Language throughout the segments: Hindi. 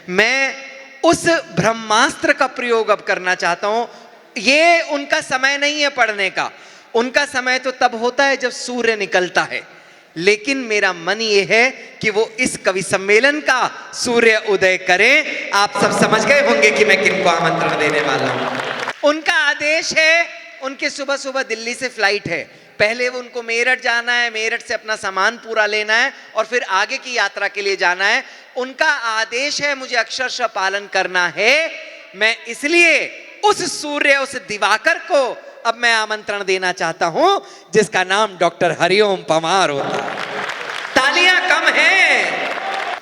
मैं उस ब्रह्मास्त्र का प्रयोग अब करना चाहता हूं। ये उनका समय नहीं है पढ़ने का, उनका समय तो तब होता है जब सूर्य निकलता है, लेकिन मेरा मन ये है कि वो इस कवि सम्मेलन का सूर्य उदय करें। आप सब समझ गए होंगे कि मैं किनको आमंत्रण देने वाला हूं। उनका आदेश है, उनके सुबह सुबह दिल्ली से फ्लाइट है, पहले वो उनको मेरठ जाना है, मेरठ से अपना सामान पूरा लेना है और फिर आगे की यात्रा के लिए जाना है। उनका आदेश है, मुझे अक्षरशः पालन करना है। मैं इसलिए उस सूर्य, उस दिवाकर को अब मैं आमंत्रण देना चाहता हूं, जिसका नाम डॉक्टर हरिओम परमार होता है। तालियां कम हैं।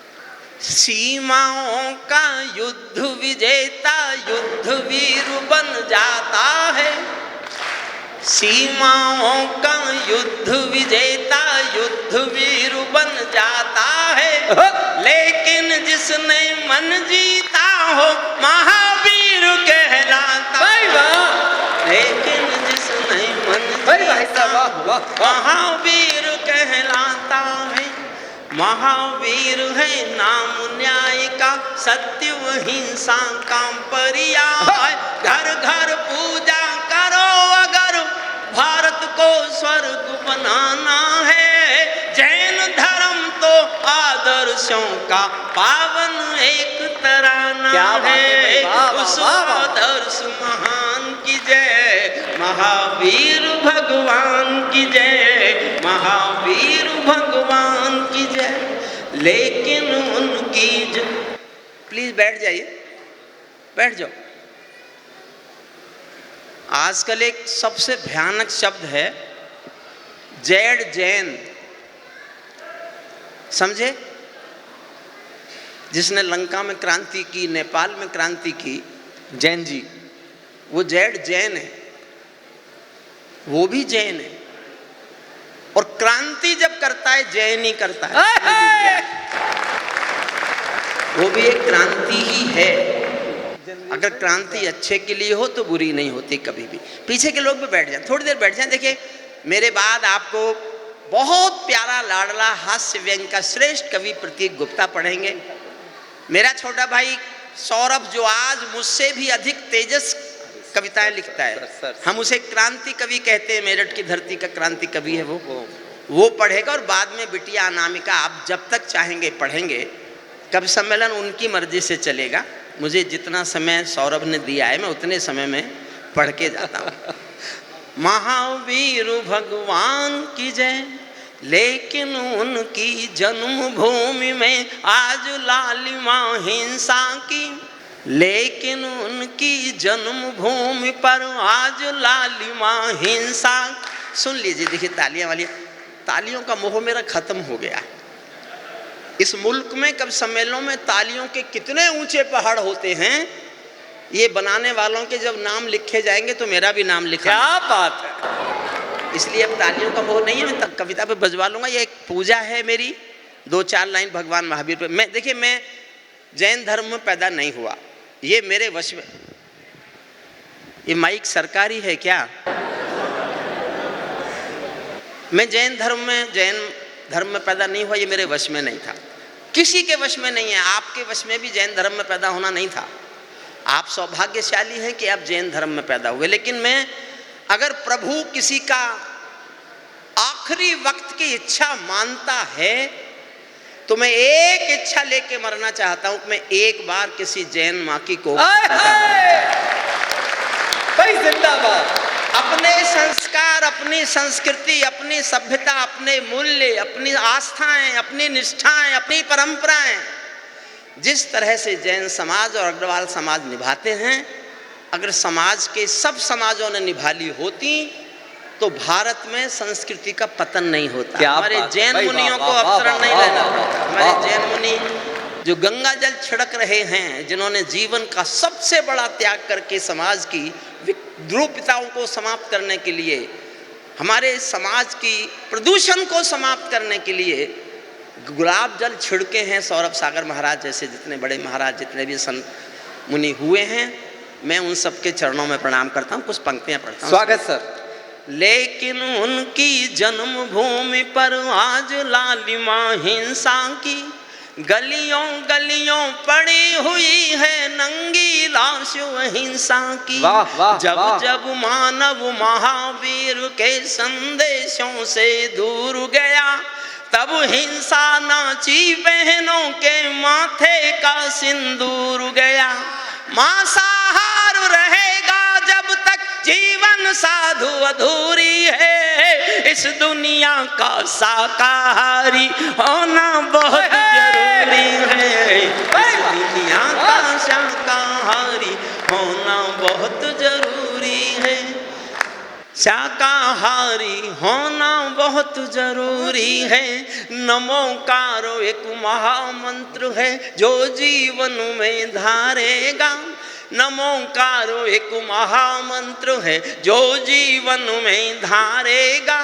सीमाओं का युद्ध विजेता युद्ध वीर बन जाता है। सीमाओं का युद्ध विजेता युद्ध वीर बन जाता है। लेकिन जिसने मन जीता हो महावीर कहलाता है। लेकिन जिसने मन जीता महावीर कहलाता है। महावीर है नाम न्याय का, सत्य अहिंसा का पर्याय। घर घर पूजा करो अगर भारत को स्वर्ग बनाना है। जैन धर्म तो आदर्शों का पावन एक तराना है। उस आदर्श महान की जय, महावीर भगवान की जय, महावीर भगवान की जय। लेकिन उनकी प्लीज बैठ जाइए, बैठ जाओ। आजकल एक सबसे भयानक शब्द है जैड जैन, समझे? जिसने लंका में क्रांति की, नेपाल में क्रांति की, जैन जी, वो जैड जैन है, वो भी जैन है। और क्रांति जब करता है जैन ही करता है, वो भी एक क्रांति ही है। अगर क्रांति अच्छे के लिए हो तो बुरी नहीं होती कभी भी। पीछे के लोग भी बैठ जाएं, थोड़ी देर बैठ जाएं। देखिए मेरे बाद आपको बहुत प्यारा लाडला हास्य व्यंग का श्रेष्ठ कवि प्रतीक गुप्ता पढ़ेंगे। मेरा छोटा भाई सौरभ, जो आज मुझसे भी अधिक तेजस कविताएं लिखता है, हम उसे क्रांति कवि कहते हैं, मेरठ की धरती का क्रांति कवि है वो पढ़ेगा। और बाद में बिटिया अनामिका, आप जब तक चाहेंगे पढ़ेंगे। कवि सम्मेलन उनकी मर्जी से चलेगा। मुझे जितना समय सौरभ ने दिया है मैं उतने समय में पढ़ के जाता हूँ। महावीर भगवान की जय, लेकिन उनकी जन्मभूमि में आज लालिमा हिंसा की। लेकिन उनकी जन्मभूमि पर आज लालिमा हिंसा। सुन लीजिए, देखिए तालियां वाली, तालियों का मोह मेरा खत्म हो गया। इस मुल्क में कब सम्मेलनों में तालियों के कितने ऊंचे पहाड़ होते हैं। ये बनाने वालों के जब नाम लिखे जाएंगे तो मेरा भी नाम लिखा। क्या बात है। इसलिए अब तालियों का मोह नहीं है, मैं तब कविता पे बजवा लूंगा। ये एक पूजा है मेरी, 2-4 लाइन भगवान महावीर पे। मैं देखिए, मैं जैन धर्म में पैदा नहीं हुआ, ये मेरे वश में। ये माइक सरकारी है क्या? मैं जैन धर्म में पैदा नहीं हुआ, ये मेरे वश में नहीं था, किसी के वश में नहीं है। आपके वश में भी जैन धर्म में पैदा होना नहीं था। आप सौभाग्यशाली हैं कि आप जैन धर्म में पैदा हुए। लेकिन मैं, अगर प्रभु किसी का आखिरी वक्त की इच्छा मानता है तो मैं एक इच्छा लेके मरना चाहता हूं कि मैं एक बार किसी जैन माँ की को जिंदाबाद। अपने संस्कार, अपनी संस्कृति, अपनी सभ्यता, अपने मूल्य, अपनी आस्थाएं, अपनी निष्ठाएं, अपनी परंपराएं जिस तरह से जैन समाज और अग्रवाल समाज निभाते हैं, अगर समाज के सब समाजों ने निभा ली होती तो भारत में संस्कृति का पतन नहीं होता। हमारे जैन मुनियों को अवतरण नहीं लेना। हमारे जैन मुनि जो गंगा जल छिड़क रहे हैं, जिन्होंने जीवन का सबसे बड़ा त्याग करके समाज की द्रुपताओं को समाप्त करने के लिए, हमारे समाज की प्रदूषण को समाप्त करने के लिए गुलाब जल छिड़के हैं, सौरभ सागर महाराज जैसे जितने बड़े महाराज, जितने भी संत मुनि हुए हैं, मैं उन सबके चरणों में प्रणाम करता हूँ। कुछ पंक्तियाँ पढ़ता हूँ। स्वागत सर। लेकिन उनकी जन्मभूमि पर आज लालिमा हिंसा की। गलियों गलियों पड़ी हुई है नंगी लाश अहिंसा की। वाह, वाह, जब वाह। जब मानव महावीर के संदेशों से दूर गया, तब हिंसा नाची बहनों के माथे का सिंदूर गया। मांसाहार रहेगा जब तक जीवन साधु अधूरी है, इस दुनिया का शाकाहारी होना बहुत जरूरी है। इस दुनिया का शाकाहारी होना बहुत जरूरी है। शाकाहारी होना बहुत जरूरी है। नमोकारो एक महामंत्र है जो जीवन में धारेगा। नमोकारो एक महामंत्र है जो जीवन में धारेगा।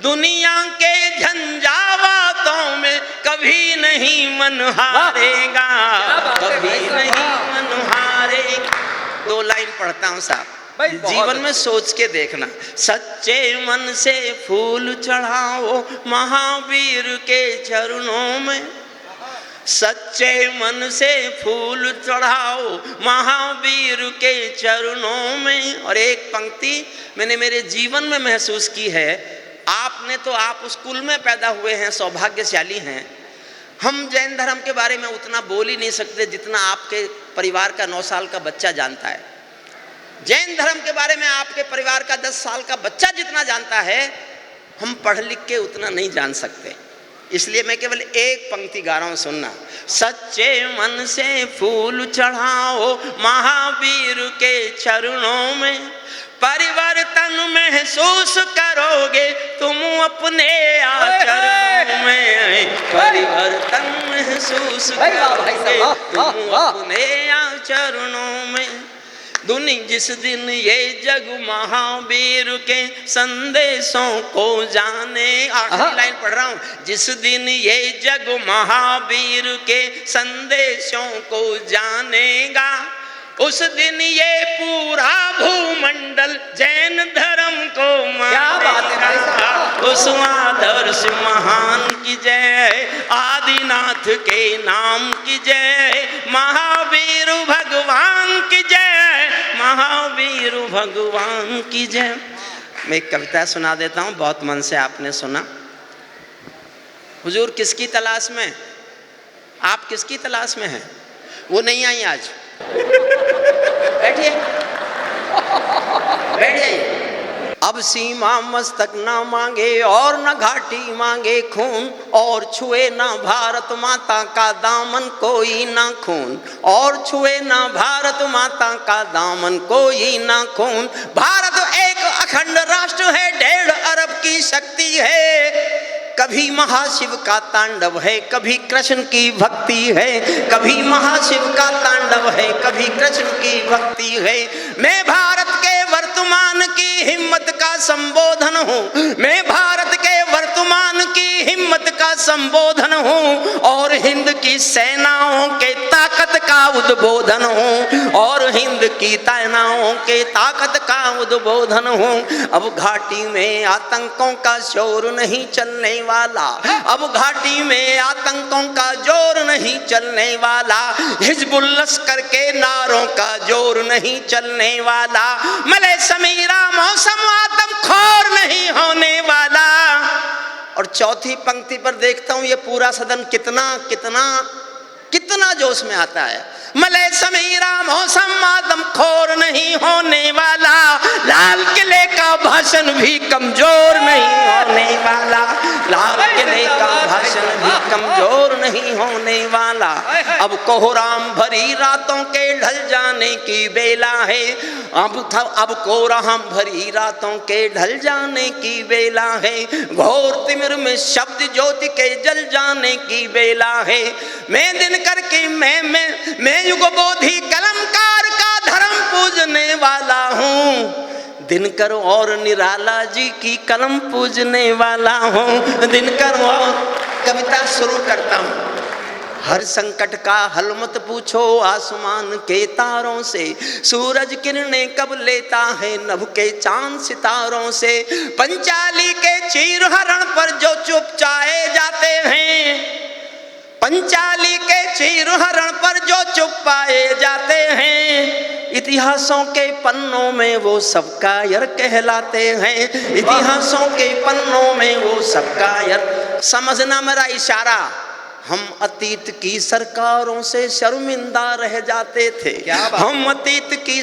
दुनिया के झंझावातों में कभी नहीं मन हारेगा, कभी नहीं मन हारेगा। 2 लाइन पढ़ता हूँ साहब, जीवन में सोच के देखना। सच्चे मन से फूल चढ़ाओ महावीर के चरणों में। सच्चे मन से फूल चढ़ाओ महावीर के चरणों में। और एक पंक्ति मैंने मेरे जीवन में महसूस की है। आपने तो आप स्कूल में पैदा हुए हैं, सौभाग्यशाली हैं। हम जैन धर्म के बारे में उतना बोल ही नहीं सकते जितना आपके परिवार का 9 साल का बच्चा जानता है। जैन धर्म के बारे में आपके परिवार का 10 साल का बच्चा जितना जानता है, हम पढ़ लिख के उतना नहीं जान सकते। इसलिए मैं केवल एक पंक्ति गा रहा हूं, सुनना। सच्चे मन से फूल चढ़ाओ महावीर के चरणों में। परिवर्तन महसूस करोगे तुम अपने आचरण में। परिवर्तन महसूस करोगे तुम अपने आचरणों में। जिस दिन ये जग महावीर के संदेशों को जाने, आखिरी लाइन पढ़ रहा हूं। जिस दिन ये जग महावीर के संदेशों को जानेगा, उस दिन ये पूरा भूमंडल जैन धर्म को मानेगा। उस आदर्श महान की जय, आदिनाथ के नाम की जय, महावीर भगवान की जय, महावीर भगवान की जय। मैं एक कविता सुना देता हूँ, बहुत मन से आपने सुना। हुजूर किसकी तलाश में? आप किसकी तलाश में हैं? वो नहीं आई आज। बैठिए, बैठ जाइए। अब सीमा मस्तक ना मांगे और न घाटी मांगे खून, और छुए ना भारत माता का दामन कोई ना खून, और छुए ना भारत माता का दामन कोई ना खून। भारत एक अखंड राष्ट्र है, 1.5 अरब की शक्ति है। कभी महाशिव का तांडव है, कभी कृष्ण की भक्ति है। कभी महाशिव का तांडव है, कभी कृष्ण की भक्ति है। मैं भारत के वर्तमान की हिम्मत का संबोधन हूँ। मैं भारत के वर्तमान की हिम्मत का संबोधन हूँ, और हिंद की सेनाओं के ताकत का उद्बोधन हूँ, और हिंद की सेनाओं के ताकत का उद्बोधन हूँ। अब घाटी में आतंकों का शोर नहीं चलने वाला, अब घाटी में आतंकों का जोर नहीं चलने वाला। हिजबुल लश्कर के नारों का जोर नहीं चलने वाला। मले समीरा मौसम आदमखोर नहीं होने वाला। और चौथी पंक्ति पर देखता हूं ये पूरा सदन कितना कितना कितना जोश में आता है। मले समीरा मौसम आदमखोर नहीं होने वाला। लाल किले का भाषण भी कमजोर नहीं होने वाला। लाल किले का भाषण भी कमजोर नहीं होने वाला। अब कोहराम भरी रातों के ढल जाने की बेला है। अब कोहराम भरी रातों के ढल जाने की बेला है। घोर तिमिर में शब्द ज्योति के जल जाने की बेला है। मैं दिन करके मैं युगबोधि कलमकार का धर्म पूजने वाला हूँ। दिनकर और निराला जी की कलम पूजने वाला हूँ। दिनकर और कविता शुरू करता हूँ। हर संकट का हल मत पूछो आसमान के तारों से। सूरज किरणें कब लेता है नभ के चांद सितारों से। पंचाली के चीर हरण पर जो चुप चाहे जाते हैं, पंचाली के चीरहरण पर जो चुप पाए जाते हैं, इतिहासों के पन्नों में वो सब कायर कहलाते हैं। इतिहासों के पन्नों में वो सब कायर। समझना मेरा इशारा, हम अतीत की सरकारों से शर्मिंदा रह जाते थे। हम अतीत की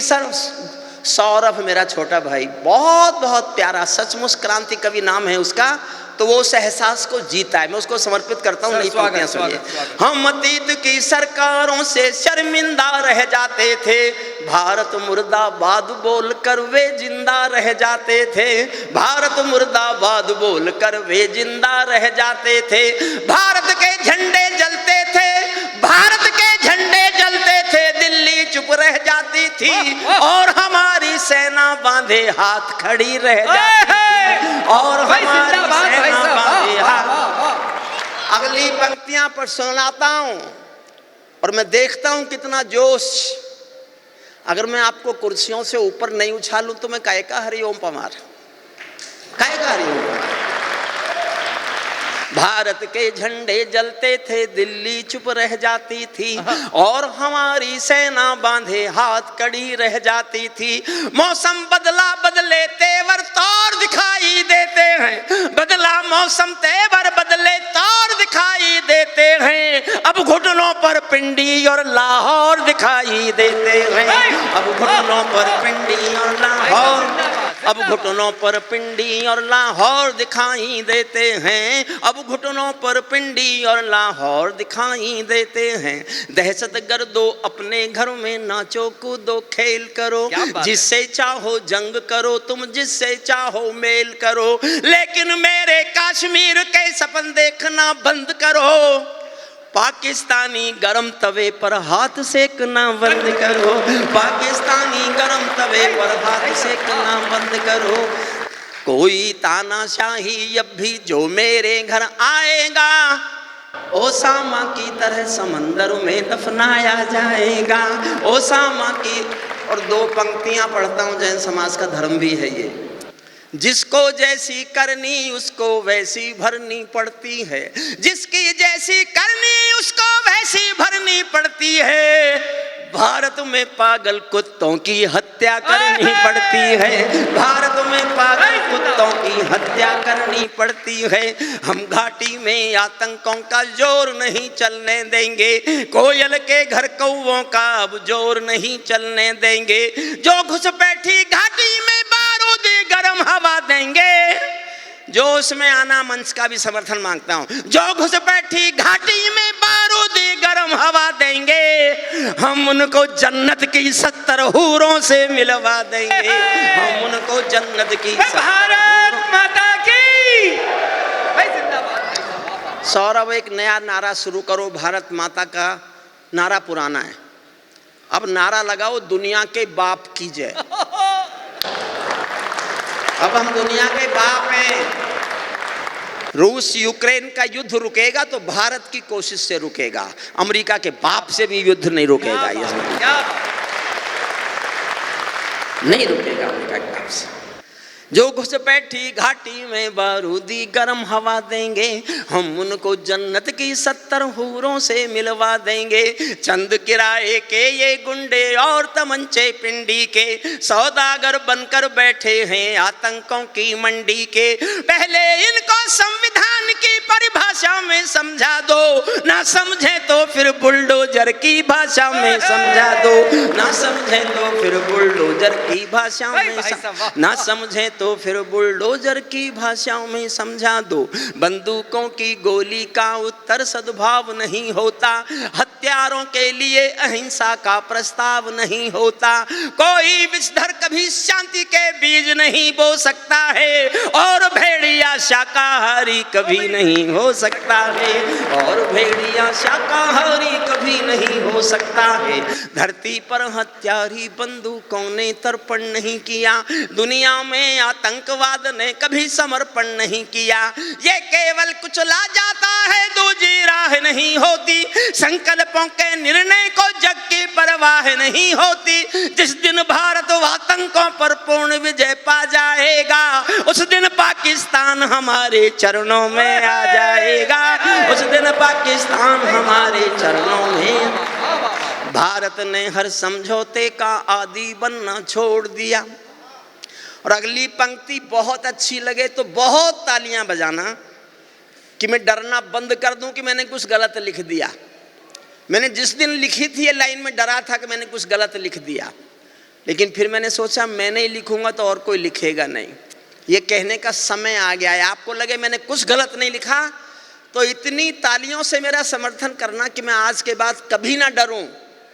सौरभ मेरा छोटा भाई, बहुत बहुत प्यारा, सचमुच क्रांति कवि नाम है उसका, तो वो उस एहसास को जीता है, मैं उसको समर्पित करता हूँ। नहीं पंक्तियां सुनिए। हम अतीत की सरकारों से शर्मिंदा रह जाते थे, भारत मुर्दाबाद बोल कर वे जिंदा रह जाते थे। भारत मुर्दाबाद बोल कर वे जिंदा रह जाते थे। भारत के झंडे जलते थे, भारत के झंडे जलते थे, दिल्ली चुप रह जाती थी और हमारी सेना बांधे हाथ खड़ी रह जाती थी। और हमारी सेना बांधे हाथ। अगली पंक्तियां पर सुनाता हूं और मैं देखता हूं कितना जोश। अगर मैं आपको कुर्सियों से ऊपर नहीं उछालूं तो मैं काहे का हरिओम पमार, काहे का हरिओम पमार। भारत के झंडे जलते थे, दिल्ली चुप रह जाती थी और हमारी सेना बांधे हाथ कड़ी रह जाती थी। मौसम बदला, बदले तेवर तौर दिखाई देते हैं। बदला मौसम, तेवर बदले तौर दिखाई देते हैं। अब घुटनों पर पिंडी और लाहौर दिखाई देते हैं। अब घुटनों पर पिंडी और लाहौर, अब घुटनों पर पिंडी और लाहौर दिखाई देते हैं। अब घुटनों पर पिंडी और लाहौर दिखाई देते हैं। दहशत गर्दो अपने घर में नाचो कूदो खेल करो, जिससे चाहो जंग करो तुम, जिससे चाहो मेल करो, लेकिन मेरे कश्मीर के सपन देखना बंद करो। पाकिस्तानी गरम तवे पर हाथ सेकना बंद करो। पाकिस्तानी गरम तवे पर हाथ सेकना बंद करो। कोई तानाशाही अब भी जो मेरे घर आएगा, ओसामा की तरह समंदर में दफनाया जाएगा। ओसामा की। और दो पंक्तियां पढ़ता हूं, जैन समाज का धर्म भी है ये। जिसको जैसी करनी उसको वैसी भरनी पड़ती है, जिसकी जैसी करनी उसको वैसी भरनी पड़ती है। भारत में पागल कुत्तों की हत्या करनी पड़ती है। भारत में पागल कुत्तों की हत्या करनी पड़ती है। हम घाटी में आतंकों का जोर नहीं चलने देंगे, कोयल के घर कौवों का अब जोर नहीं चलने देंगे। जो घुसपैठी घाटी में बारूदी गरम हवा देंगे, जोश में आना मंच का भी समर्थन मांगता हूं। जो घुसपैठी घाटी में बारूदी गरम हवा देंगे, हम उनको जन्नत की 70 हूरों से मिलवा देंगे। हम उनको जन्नत की। भारत माता की भाई जिंदाबाद। सौरभ, एक नया नारा शुरू करो। भारत माता का नारा पुराना है, अब नारा लगाओ दुनिया के बाप की जय। अब हम दुनिया के बाप हैं। रूस यूक्रेन का युद्ध रुकेगा तो भारत की कोशिश से रुकेगा, अमेरिका के बाप से भी युद्ध नहीं रुकेगा। ये नहीं रुकेगा अमेरिका के बाप से। जो घुसपैठी घाटी में बारूदी गरम हवा देंगे, हम उनको जन्नत की 70 हूरों से मिलवा देंगे। चंद किराए के ये गुंडे और तमंचे पिंडी के सौदागर बनकर बैठे हैं आतंकों की मंडी के। पहले इनको संविधान की परिभाषा में समझा दो, ना समझे तो फिर बुलडोजर की भाषा में समझा दो। ना समझे तो फिर बुलडोजर की भाषा में, ना समझे तो फिर बुलडोजर की भाषाओं में समझा दो। बंदूकों की गोली का उत्तर सद्भाव नहीं होता, हथियारों के लिए अहिंसा का प्रस्ताव नहीं होता। कोई विषधर कभी शांति के बीज नहीं बो सकता है, और भेड़िया शाकाहारी कभी नहीं हो सकता है। और भेड़िया शाकाहारी कभी नहीं हो सकता है। धरती पर हत्यारी बंदूकों ने तर्पण नहीं किया, दुनिया में आतंकवाद ने कभी समर्पण नहीं किया। ये केवल कुचला जाता है, दूजी राह नहीं होती। संकल्पों के निर्णय को जग की परवाह नहीं होती। जिस दिन भारत आतंकों पर पूर्ण विजय पा जाएगा, उस दिन पाकिस्तान पाकिस्तान हमारे चरणों में आ जाएगा, उस दिन पाकिस्तान हमारे चरणों में। भारत ने हर समझौते का आदी बनना छोड़ दिया। और अगली पंक्ति बहुत अच्छी लगे तो बहुत तालियां बजाना, कि मैं डरना बंद कर दूं कि मैंने कुछ गलत लिख दिया। मैंने जिस दिन लिखी थी ये लाइन में डरा था कि मैंने कुछ गलत लिख दिया, लेकिन फिर मैंने सोचा मैं नहीं लिखूंगा तो और कोई लिखेगा नहीं। ये कहने का समय आ गया है। आपको लगे मैंने कुछ गलत नहीं लिखा तो इतनी तालियों से मेरा समर्थन करना कि मैं आज के बाद कभी ना डरूं।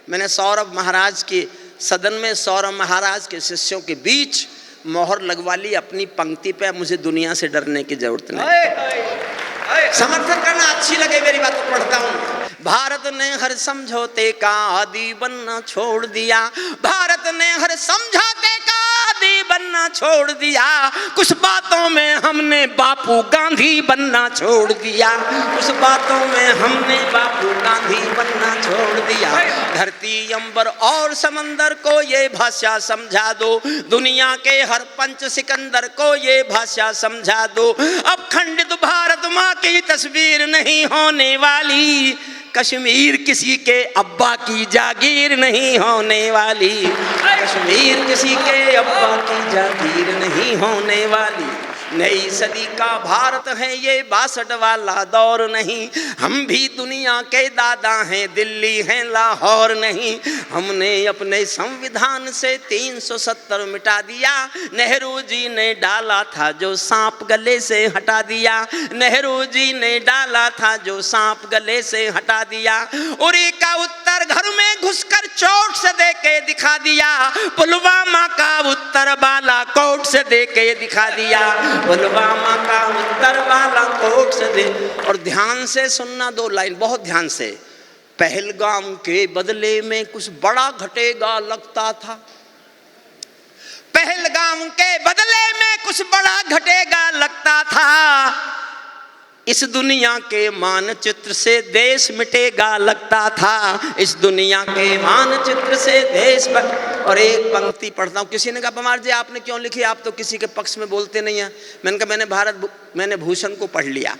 मैंने सौरभ महाराज के सदन में, सौरभ महाराज के शिष्यों के बीच मोहर लगवा ली अपनी पंक्ति पे। मुझे दुनिया से डरने की जरूरत नहीं। समर्थन करना अच्छी लगे मेरी बात तो पढ़ता हूं। भारत ने हर समझौते का आदी बनना छोड़ दिया, भारत ने हर समझौते का आदी बनना छोड़ दिया। कुछ बातों में हमने बापू गांधी बनना छोड़ दिया, कुछ बातों में हमने बापू गांधी बनना छोड़ दिया। धरती अंबर और समंदर को ये भाषा समझा दो, दुनिया के हर पंच सिकंदर को ये भाषा समझा दो। अब खंडित भारत माँ की तस्वीर नहीं होने वाली, कश्मीर किसी के अब्बा की जागीर नहीं होने वाली, कश्मीर किसी के अब्बा की जागीर नहीं होने वाली। नई सदी का भारत है ये 62 वाला दौर नहीं, हम भी दुनिया के दादा हैं, दिल्ली हैं लाहौर नहीं। हमने अपने संविधान से 370 मिटा दिया, नेहरू जी ने डाला था जो सांप गले से हटा दिया, नेहरू जी ने डाला था जो सांप गले से हटा दिया। उरी का उत्तर घर में घुसकर चोट से दे के दिखा दिया, पुलवामा का उत्तर बालाकोट से दे के दिखा दिया, पुलवामा का उत्तर बालाकोट से दे। और ध्यान से सुनना दो लाइन, बहुत ध्यान से। पहलगाम के बदले में कुछ बड़ा घटेगा लगता था, पहलगाम के बदले में कुछ बड़ा घटेगा लगता था। इस दुनिया के मानचित्र से देश मिटेगा लगता था, इस दुनिया के मानचित्र से देश और एक पंक्ति पढ़ता हूँ। किसी ने कहा पवार जी आपने क्यों लिखी, आप तो किसी के पक्ष में बोलते नहीं हैं। मैंने कहा मैंने भूषण को पढ़ लिया।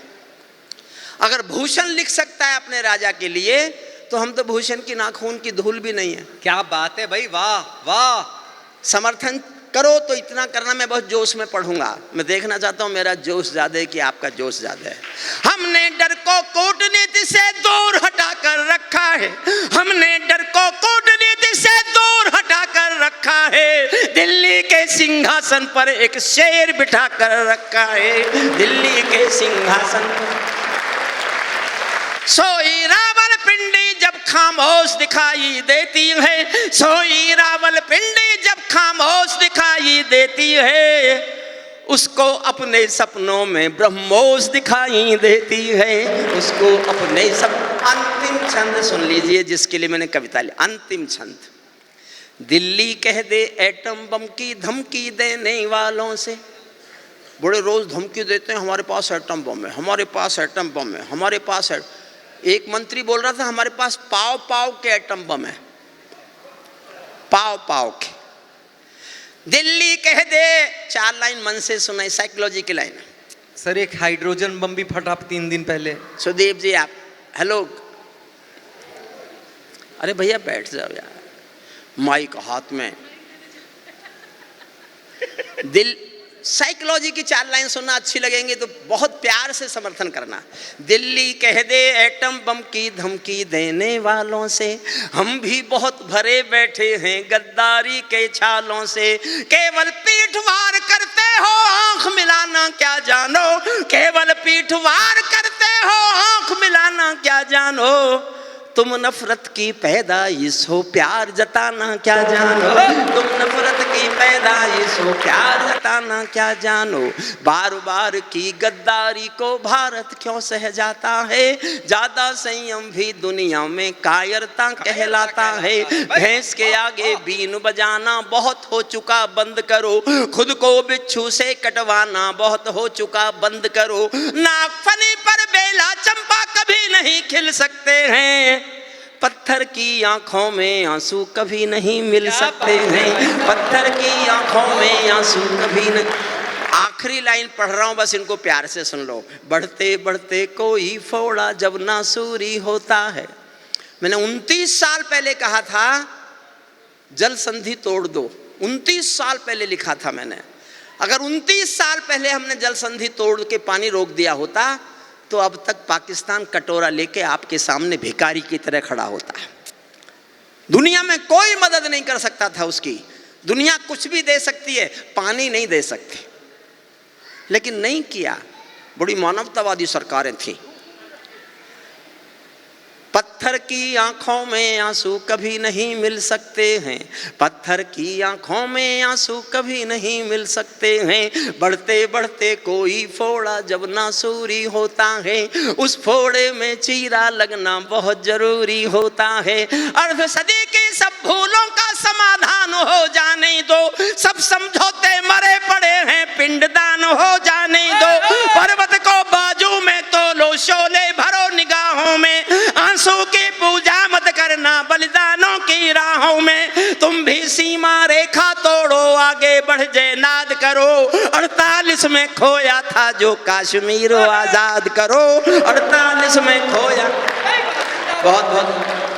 अगर भूषण लिख सकता है अपने राजा के लिए तो हम तो भूषण की नाखून की धूल भी नहीं है। क्या बात है भाई, वाह वाह। समर्थन करो तो इतना करना, मैं बहुत जोश में पढ़ूंगा। मैं देखना चाहता हूं मेरा जोश ज्यादा है कि आपका जोश ज्यादा है। हमने डर को कूटनीति से दूर हटाकर रखा है, हमने डर को कूटनीति से दूर हटाकर रखा है। दिल्ली के सिंहासन पर एक शेर बिठा कर रखा है, दिल्ली के सिंहासन पर सोई रावलपिंडी जब खामोश दिखाई देती है, सोई रावलपिंडी जब खामोश दिखाई देती है, उसको अपने सपनों में ब्रह्मोस दिखाई देती है, उसको अपने अंतिम छंद सुन लीजिए जिसके लिए मैंने कविता ली। अंतिम छंद। दिल्ली कह दे एटम बम की धमकी देने वालों से। बड़े रोज धमकी देते हैं हमारे पास एटम बम है, हमारे पास एटम बम है, हमारे पास है। एक मंत्री बोल रहा था हमारे पास पाव पाव के एटम बम है, पाव पाव के। दिल्ली कह दे, 4 लाइन मन से सुनाई, साइकोलॉजी की लाइन। सर एक हाइड्रोजन बम भी फटा 3 दिन पहले। सुदीप जी आप, हेलो। अरे भैया बैठ जाओ यार, माइक हाथ में। साइकोलॉजी की 4 लाइन सुनना अच्छी लगेंगी तो बहुत प्यार से समर्थन करना। दिल्ली कह दे एटम बम की धमकी देने वालों से, हम भी बहुत भरे बैठे हैं गद्दारी के छालों से। केवल पीठ वार करते हो आंख मिलाना क्या जानो, केवल पीठ वार करते हो आंख मिलाना क्या जानो। तुम नफरत की पैदाइश हो प्यार जताना क्या जानो, तुम नफरत की पैदाइश हो प्यार जताना क्या जानो। बार बार की गद्दारी को भारत क्यों सह जाता है, ज्यादा संयम भी दुनिया में कायरता कहलाता है। भैंस के आगे बीन बजाना बहुत हो चुका बंद करो, खुद को बिच्छू से कटवाना बहुत हो चुका बंद करो। नागफनी पर बेला चंपा कभी नहीं खिल सकते हैं, पत्थर की आंखों में आंसू कभी नहीं मिल सकते हैं, पत्थर की आंखों में आंसू कभी नहीं। आखिरी लाइन पढ़ रहा हूं, बस इनको प्यार से सुन लो। बढ़ते बढ़ते कोई फोड़ा जब ना सूरी होता है। मैंने 29 साल पहले कहा था जल संधि तोड़ दो, 29 साल पहले लिखा था मैंने। अगर 29 साल पहले हमने जल संधि तोड़ के पानी रोक दिया होता तो अब तक पाकिस्तान कटोरा लेके आपके सामने भिखारी की तरह खड़ा होता है। दुनिया में कोई मदद नहीं कर सकता था उसकी। दुनिया कुछ भी दे सकती है, पानी नहीं दे सकती, लेकिन नहीं किया। बड़ी मानवतावादी सरकारें थी। पत्थर की आंखों में आंसू कभी नहीं मिल सकते हैं, पत्थर की आंखों में आंसू कभी नहीं मिल सकते हैं। बढ़ते बढ़ते कोई फोड़ा जब ना सूरी होता है, उस फोड़े में चीरा लगना बहुत जरूरी होता है। अर्ध सदी की सब भूलों का समाधान हो जाने दो, सब समझौते मरे पड़े हैं पिंडदान हो जाने दो। पर्वत को बाजू में तोलो, शोले भरो निगाहों में, आंसू की पूजा मत करना बलिदानों की राहों में। तुम भी सीमा रेखा तोड़ो, आगे बढ़ जयनाद करो। 48 में खोया था जो कश्मीर आजाद करो, 48 में खोया। बहुत बहुत